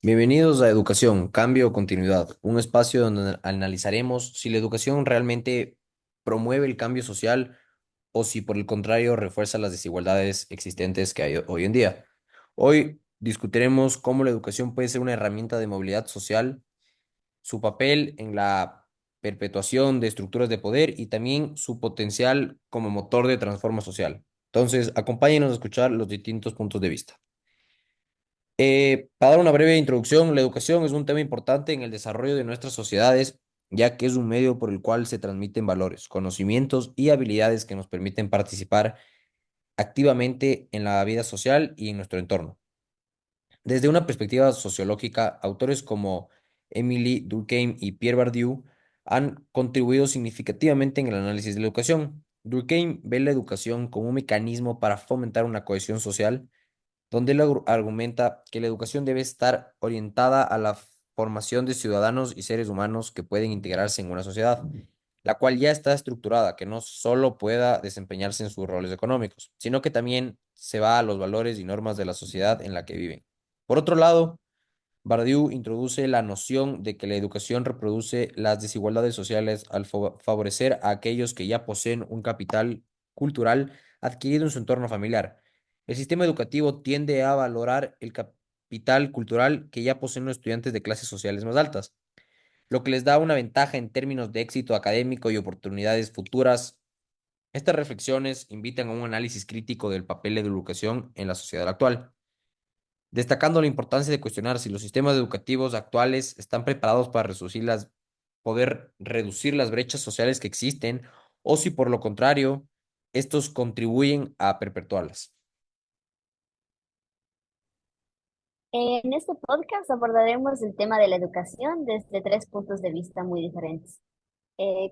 Bienvenidos a Educación, Cambio o Continuidad, un espacio donde analizaremos si la educación realmente promueve el cambio social o si por el contrario refuerza las desigualdades existentes que hay hoy en día. Hoy discutiremos cómo la educación puede ser una herramienta de movilidad social, su papel en la perpetuación de estructuras de poder y también su potencial como motor de transformación social. Entonces, acompáñenos a escuchar los distintos puntos de vista. Para dar una breve introducción, la educación es un tema importante en el desarrollo de nuestras sociedades, ya que es un medio por el cual se transmiten valores, conocimientos y habilidades que nos permiten participar activamente en la vida social y en nuestro entorno. Desde una perspectiva sociológica, autores como Emily Durkheim y Pierre Bourdieu han contribuido significativamente en el análisis de la educación. Durkheim ve la educación como un mecanismo para fomentar una cohesión social donde él argumenta que la educación debe estar orientada a la formación de ciudadanos y seres humanos que pueden integrarse en una sociedad, la cual ya está estructurada, que no solo pueda desempeñarse en sus roles económicos, sino que también se va a los valores y normas de la sociedad en la que viven. Por otro lado, Bourdieu introduce la noción de que la educación reproduce las desigualdades sociales al favorecer a aquellos que ya poseen un capital cultural adquirido en su entorno familiar. El sistema educativo tiende a valorar el capital cultural que ya poseen los estudiantes de clases sociales más altas, lo que les da una ventaja en términos de éxito académico y oportunidades futuras. Estas reflexiones invitan a un análisis crítico del papel de la educación en la sociedad actual, destacando la importancia de cuestionar si los sistemas educativos actuales están preparados para poder reducir las brechas sociales que existen o si por lo contrario, estos contribuyen a perpetuarlas. En este podcast abordaremos el tema de la educación desde tres puntos de vista muy diferentes.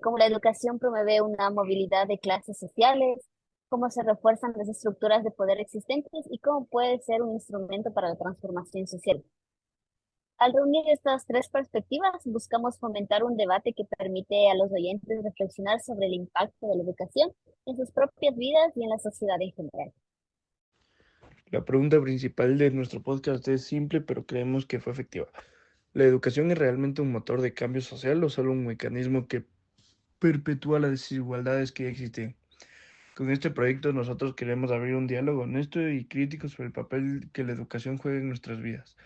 Cómo la educación promueve una movilidad de clases sociales, cómo se refuerzan las estructuras de poder existentes y cómo puede ser un instrumento para la transformación social. Al reunir estas tres perspectivas, buscamos fomentar un debate que permite a los oyentes reflexionar sobre el impacto de la educación en sus propias vidas y en la sociedad en general. La pregunta principal de nuestro podcast es simple, pero creemos que fue efectiva. ¿La educación es realmente un motor de cambio social o solo un mecanismo que perpetúa las desigualdades que ya existen? Con este proyecto nosotros queremos abrir un diálogo honesto y crítico sobre el papel que la educación juega en nuestras vidas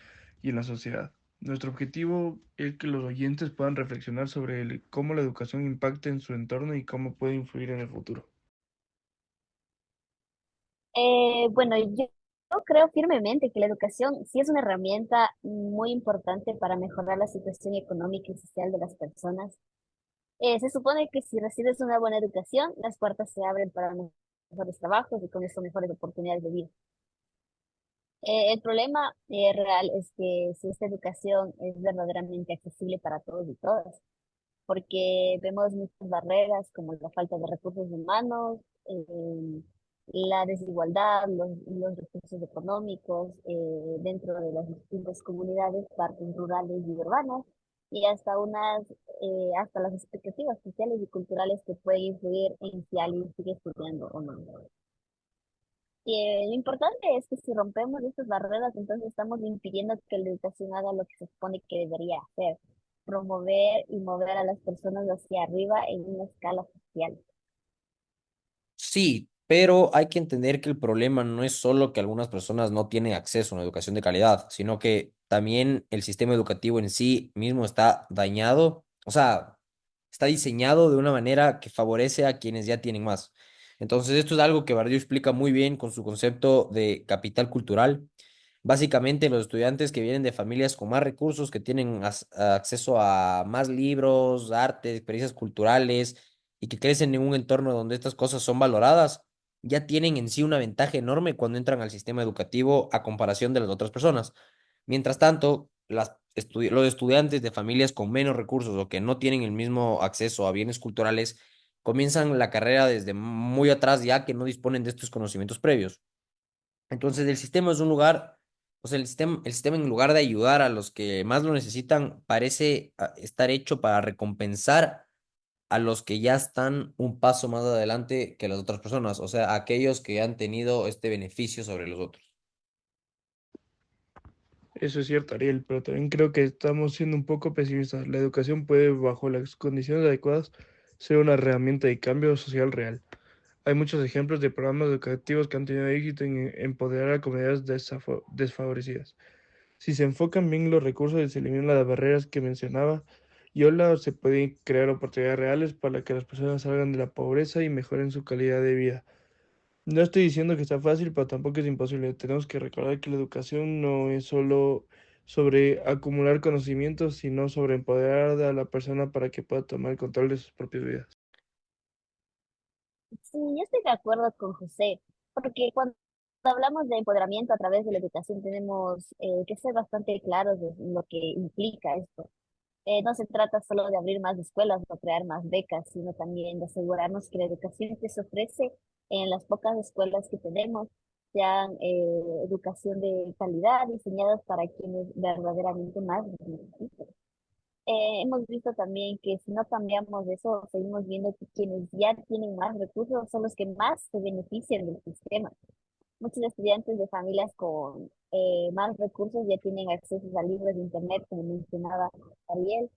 y en la sociedad. Nuestro objetivo es que los oyentes puedan reflexionar sobre cómo la educación impacta en su entorno y cómo puede influir en el futuro. Yo creo firmemente que la educación sí es una herramienta muy importante para mejorar la situación económica y social de las personas. Se supone que si recibes una buena educación, las puertas se abren para mejores trabajos y con eso mejores oportunidades de vida. El problema real es que si esta educación es verdaderamente accesible para todos y todas, porque vemos muchas barreras como la falta de recursos humanos, la desigualdad, los recursos económicos dentro de las distintas comunidades, partes rurales y urbanas, y hasta las expectativas sociales y culturales que pueden influir en si alguien sigue estudiando o no. Y lo importante es que si rompemos estas barreras, entonces estamos impidiendo que la educación haga lo que se supone que debería hacer, promover y mover a las personas hacia arriba en una escala social. Sí, pero hay que entender que el problema no es solo que algunas personas no tienen acceso a una educación de calidad, sino que también el sistema educativo en sí mismo está dañado, o sea, está diseñado de una manera que favorece a quienes ya tienen más. Entonces, esto es algo que Bardeo explica muy bien con su concepto de capital cultural. Básicamente, los estudiantes que vienen de familias con más recursos, que tienen acceso a más libros, arte, experiencias culturales y que crecen en un entorno donde estas cosas son valoradas, ya tienen en sí una ventaja enorme cuando entran al sistema educativo a comparación de las otras personas. Mientras tanto, los estudiantes de familias con menos recursos o que no tienen el mismo acceso a bienes culturales comienzan la carrera desde muy atrás ya que no disponen de estos conocimientos previos. Entonces, el sistema es un lugar, o sea, el sistema en lugar de ayudar a los que más lo necesitan, parece estar hecho para recompensar a los que ya están un paso más adelante que las otras personas, o sea, aquellos que han tenido este beneficio sobre los otros. Eso es cierto, Ariel, pero también creo que estamos siendo un poco pesimistas. La educación puede, bajo las condiciones adecuadas, ser una herramienta de cambio social real. Hay muchos ejemplos de programas educativos que han tenido éxito en empoderar a comunidades desfavorecidas. Si se enfocan bien los recursos y se eliminan las barreras que mencionaba, Yola, se pueden crear oportunidades reales para que las personas salgan de la pobreza y mejoren su calidad de vida. No estoy diciendo que está fácil, pero tampoco es imposible. Tenemos que recordar que la educación no es solo sobre acumular conocimientos, sino sobre empoderar a la persona para que pueda tomar el control de sus propias vidas. Sí, yo estoy de acuerdo con José, porque cuando hablamos de empoderamiento a través de la educación tenemos que ser bastante claros de lo que implica esto. No se trata solo de abrir más escuelas o crear más becas, sino también de asegurarnos que la educación que se ofrece en las pocas escuelas que tenemos sean educación de calidad, diseñadas para quienes verdaderamente más lo necesitan. Hemos visto también que si no cambiamos eso, seguimos viendo que quienes ya tienen más recursos son los que más se benefician del sistema. Muchos estudiantes de familias con más recursos ya tienen acceso a libros de internet, como mencionaba Ariel.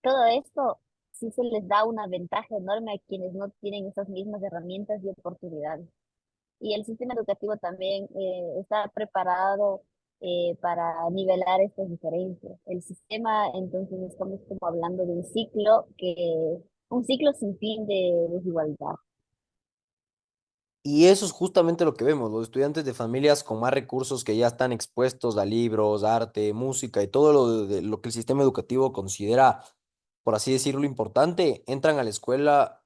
Todo esto sí se les da una ventaja enorme a quienes no tienen esas mismas herramientas y oportunidades. Y el sistema educativo también está preparado para nivelar estas diferencias. El sistema, entonces, estamos como hablando de un ciclo sin fin de desigualdad. Y eso es justamente lo que vemos, los estudiantes de familias con más recursos que ya están expuestos a libros, arte, música y todo lo que el sistema educativo considera, por así decirlo, importante, entran a la escuela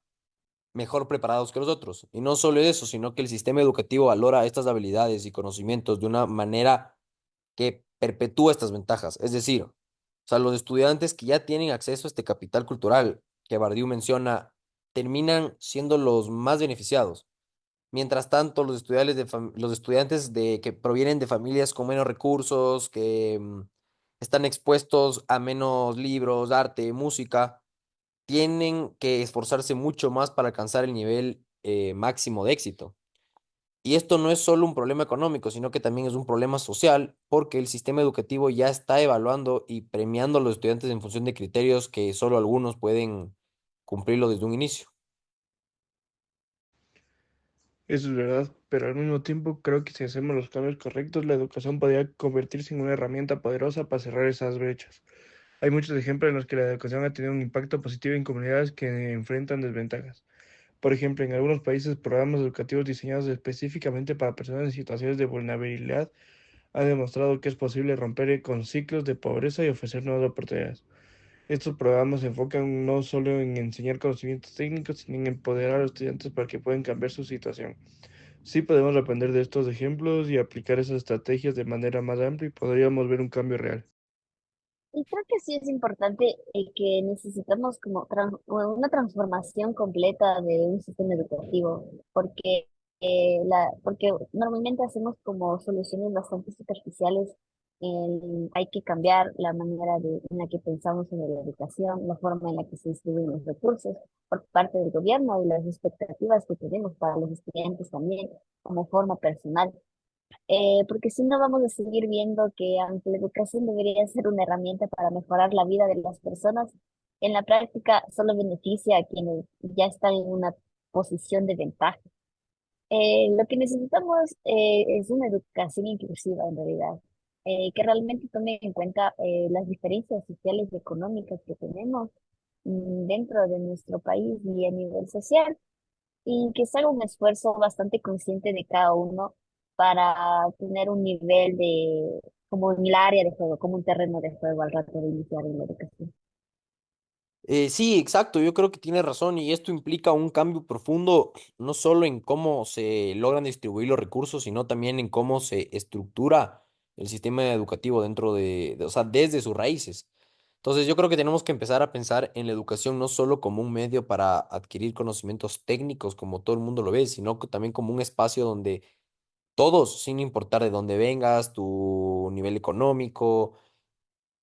mejor preparados que los otros. Y no solo eso, sino que el sistema educativo valora estas habilidades y conocimientos de una manera que perpetúa estas ventajas. Es decir, o sea, los estudiantes que ya tienen acceso a este capital cultural que Bardiu menciona, terminan siendo los más beneficiados. Mientras tanto, los estudiantes que provienen de familias con menos recursos, que están expuestos a menos libros, arte, música, tienen que esforzarse mucho más para alcanzar el nivel máximo de éxito. Y esto no es solo un problema económico, sino que también es un problema social, porque el sistema educativo ya está evaluando y premiando a los estudiantes en función de criterios que solo algunos pueden cumplirlo desde un inicio. Eso es verdad, pero al mismo tiempo creo que si hacemos los cambios correctos, la educación podría convertirse en una herramienta poderosa para cerrar esas brechas. Hay muchos ejemplos en los que la educación ha tenido un impacto positivo en comunidades que enfrentan desventajas. Por ejemplo, en algunos países, programas educativos diseñados específicamente para personas en situaciones de vulnerabilidad han demostrado que es posible romper con ciclos de pobreza y ofrecer nuevas oportunidades. Estos programas se enfocan no solo en enseñar conocimientos técnicos, sino en empoderar a los estudiantes para que puedan cambiar su situación. Sí podemos aprender de estos ejemplos y aplicar esas estrategias de manera más amplia y podríamos ver un cambio real. Y creo que sí es importante que necesitamos como una transformación completa de un sistema educativo, porque, porque normalmente hacemos como soluciones bastante superficiales. Hay que cambiar la manera en la que pensamos en la educación, la forma en la que se distribuyen los recursos por parte del gobierno y las expectativas que tenemos para los estudiantes también como forma personal. Porque si no vamos a seguir viendo que aunque la educación debería ser una herramienta para mejorar la vida de las personas, en la práctica solo beneficia a quienes ya están en una posición de ventaja. Lo que necesitamos es una educación inclusiva en realidad, que realmente tome en cuenta las diferencias sociales y económicas que tenemos dentro de nuestro país y a nivel social y que se haga un esfuerzo bastante consciente de cada uno para tener un nivel como en el área de juego, como un terreno de juego al rato de iniciar en la educación. Sí, exacto, yo creo que tiene razón y esto implica un cambio profundo, no solo en cómo se logran distribuir los recursos, sino también en cómo se estructura el sistema educativo dentro o sea, desde sus raíces. Entonces, yo creo que tenemos que empezar a pensar en la educación no solo como un medio para adquirir conocimientos técnicos, como todo el mundo lo ve, sino que también como un espacio donde todos, sin importar de dónde vengas, tu nivel económico,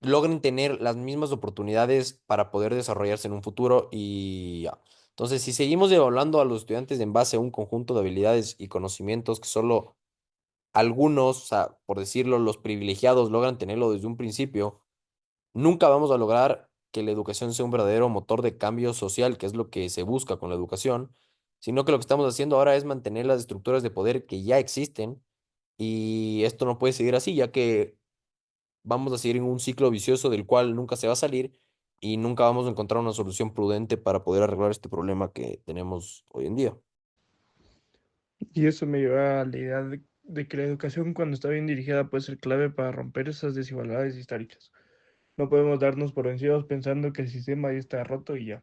logren tener las mismas oportunidades para poder desarrollarse en un futuro y ya. Entonces, si seguimos evaluando a los estudiantes en base a un conjunto de habilidades y conocimientos que solo algunos, o sea, por decirlo, los privilegiados logran tenerlo desde un principio, nunca vamos a lograr que la educación sea un verdadero motor de cambio social, que es lo que se busca con la educación, sino que lo que estamos haciendo ahora es mantener las estructuras de poder que ya existen y esto no puede seguir así, ya que vamos a seguir en un ciclo vicioso del cual nunca se va a salir y nunca vamos a encontrar una solución prudente para poder arreglar este problema que tenemos hoy en día. Y eso me lleva a la idea de que la educación, cuando está bien dirigida, puede ser clave para romper esas desigualdades históricas. No podemos darnos por vencidos pensando que el sistema ya está roto y ya.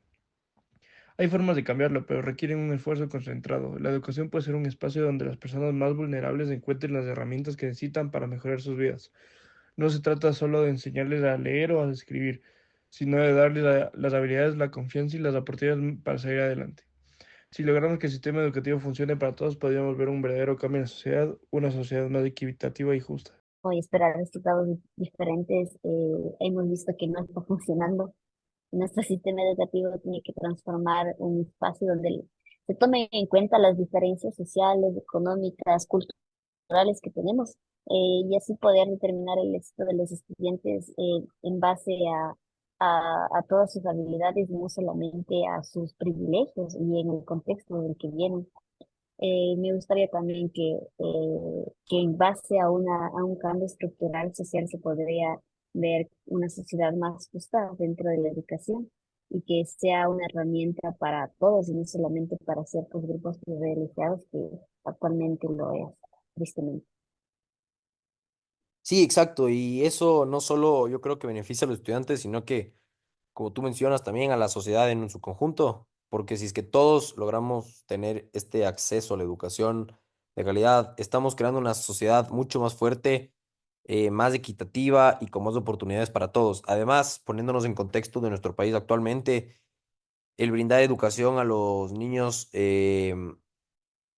Hay formas de cambiarlo, pero requieren un esfuerzo concentrado. La educación puede ser un espacio donde las personas más vulnerables encuentren las herramientas que necesitan para mejorar sus vidas. No se trata solo de enseñarles a leer o a escribir, sino de darles las habilidades, la confianza y las oportunidades para salir adelante. Si logramos que el sistema educativo funcione para todos, podríamos ver un verdadero cambio en la sociedad, una sociedad más equitativa y justa. Hoy esperar resultados diferentes, hemos visto que no está funcionando. Nuestro sistema educativo tiene que transformar un espacio donde se tomen en cuenta las diferencias sociales, económicas, culturales que tenemos, y así poder determinar el éxito de los estudiantes en base a todas sus habilidades, no solamente a sus privilegios y en el contexto del que vienen. Me gustaría también que en base a un cambio estructural social se podría ver una sociedad más justa dentro de la educación y que sea una herramienta para todos y no solamente para ciertos grupos privilegiados que actualmente lo es, tristemente. Sí, exacto, y eso no solo yo creo que beneficia a los estudiantes, sino que, como tú mencionas, también a la sociedad en su conjunto, porque si es que todos logramos tener este acceso a la educación de calidad, estamos creando una sociedad mucho más fuerte, más equitativa y con más oportunidades para todos. Además, poniéndonos en contexto de nuestro país actualmente, el brindar educación a los niños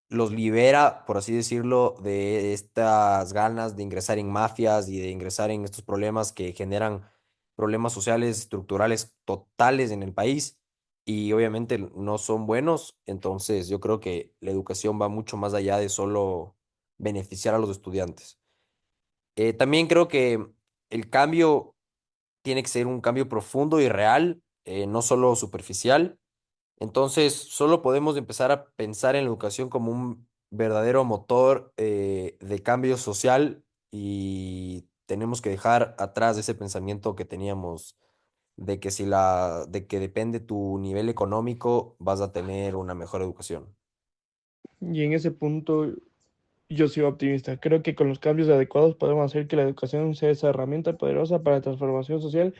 los libera, por así decirlo, de estas ganas de ingresar en mafias y de ingresar en estos problemas que generan problemas sociales, estructurales totales en el país y obviamente no son buenos. Entonces, yo creo que la educación va mucho más allá de solo beneficiar a los estudiantes. También creo que el cambio tiene que ser un cambio profundo y real, no solo superficial. Entonces, solo podemos empezar a pensar en la educación como un verdadero motor de cambio social y tenemos que dejar atrás ese pensamiento que teníamos de que de que depende tu nivel económico, vas a tener una mejor educación. Y en ese punto yo soy optimista. Creo que con los cambios adecuados podemos hacer que la educación sea esa herramienta poderosa para la transformación social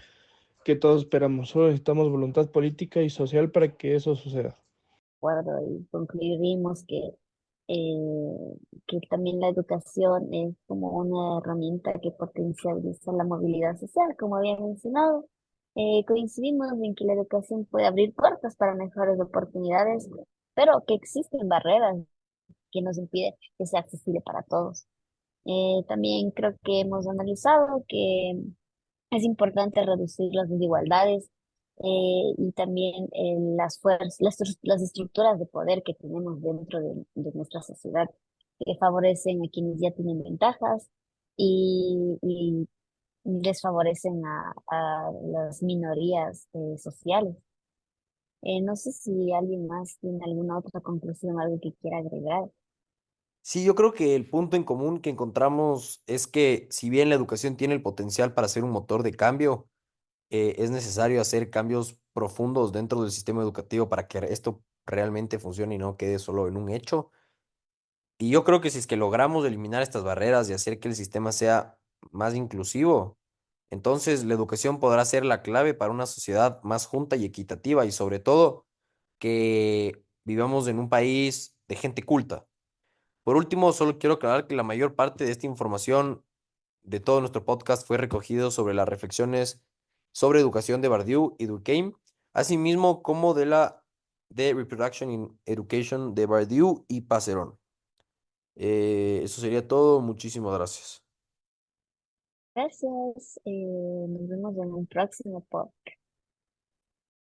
que todos esperamos. Solo necesitamos voluntad política y social para que eso suceda. Acuerdo, y concluimos que también la educación es como una herramienta que potencializa la movilidad social, como había mencionado. Coincidimos en que la educación puede abrir puertas para mejores oportunidades, pero que existen barreras que nos impiden que sea accesible para todos. También creo que hemos analizado que es importante reducir las desigualdades, y también las fuerzas, las estructuras de poder que tenemos dentro de nuestra sociedad, que favorecen a quienes ya tienen ventajas y desfavorecen a las minorías sociales. No sé si alguien más tiene alguna otra conclusión, algo que quiera agregar. Sí, yo creo que el punto en común que encontramos es que si bien la educación tiene el potencial para ser un motor de cambio, es necesario hacer cambios profundos dentro del sistema educativo para que esto realmente funcione y no quede solo en un hecho. Y yo creo que si es que logramos eliminar estas barreras y hacer que el sistema sea más inclusivo, entonces la educación podrá ser la clave para una sociedad más junta y equitativa y sobre todo que vivamos en un país de gente culta. Por último, solo quiero aclarar que la mayor parte de esta información de todo nuestro podcast fue recogido sobre las reflexiones sobre educación de Bardieu y Durkheim, asimismo como de la de Reproduction in Education de Bardieu y Passerón. Eso sería todo. Muchísimas gracias. Gracias. Nos vemos en un próximo podcast.